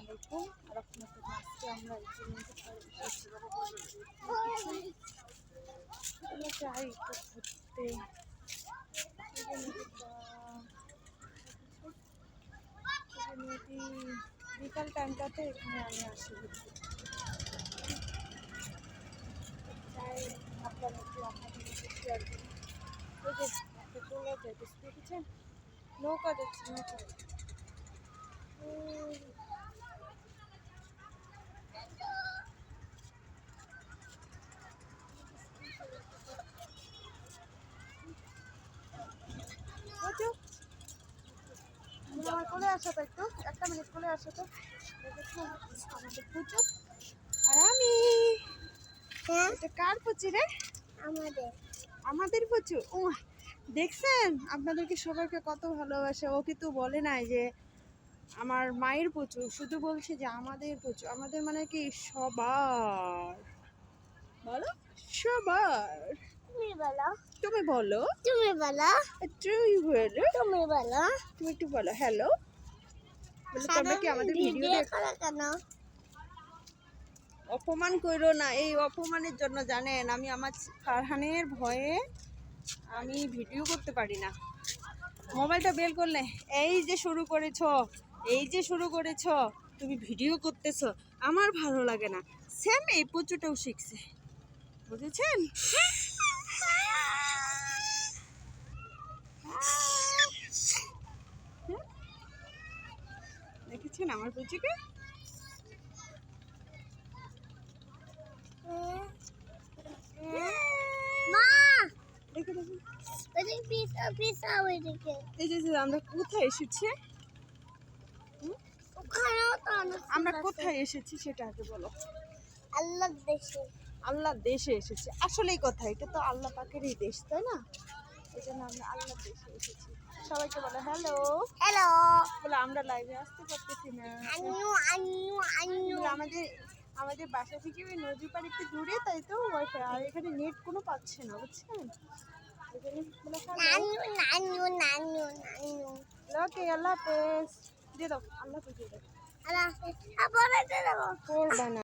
আলাইকুম রাহমাতুল্লাহ। আজকে আমরা যাই একটু ঘুরতে। নদী বিকাল টাইমটাতে এখানে আমি আসি ঘুরতে। চাই আপনাদেরকে শেয়ার করি। ওই যে একটা চলে যাইতেছে, দেখেছেন? নৌকা যাচ্ছে, নৌকা। আমার কোলে আসো তো, একটু একটা মিনিট কোলে আসো তো। আমাদের পুচু আর আমি। এটা কার পুচি রে? আমাদের পুচু। ও দেখছেন আপনাদেরকে সবাইকে কত ভালোবাসে। ও কিন্তু বলে নাই যে আমার মায়ের পুচু, শুধু বলছে যে আমাদের পুচু। আমাদের মানে কি সবার, বলো সবার। তুমি বলো, তুমি বলো, তুমি বলো, তুমি বলো, তুমি বলো। তুমি একটু বলো হ্যালো। বলে তোমরা কি আমাদের ভিডিও করো কেন? অপমান করো না। এই অপমানের জন্য জানেন আমি আমার ফারহানের ভয়ে আমি ভিডিও করতে পারি না। মোবাইলটা বের করলে এই যে শুরু করেছ, এই যে শুরু করেছ, তুমি ভিডিও করতেছ, আমার ভালো লাগে না। সেম এই পুচুটাও শিখছে, বুঝেছেন? দেখেছেন আমার পুচুকে? মা, দেখে দেখে ওদিকে পিসা পিসা ওইদিকে। এই যে যে আমরা কোথায় এসেছি, ওখানেও তো অনেক আমরা সুন্দর কোথায় এসেছি সেটা আগে বলো। আল্লাহর দেশে। আল্লাহর দেশে এসেছি। আসলেই কথা, এটা তো আল্লাহ পাকেরই দেশ, তাই না? এই জন্য আমরা আল্লাহর দেশে এসেছি। সবাইকে বলো হ্যালো। হ্যালো, বলে আমরা লাইভে আসতে পারতেছি না। আন্নু আন্নু আন্নু। বলে আমাদের আমাদের বাসা থেকে ওই নদী পাড় একটু দূরে, তাই তো ওয়াইফাই আর এখানে নেট কোনো পাচ্ছে না, বুঝছেন? এই জন্য বলে হ্যালো। নানু নানু নানু নানু। ওকে, আল্লাহ হাফেজ দিয়ে দাও, আল্লাহ হাফেজ দিয়ে দাও। আল্লাহ হাফেজ। আবার দেবো। করবা না।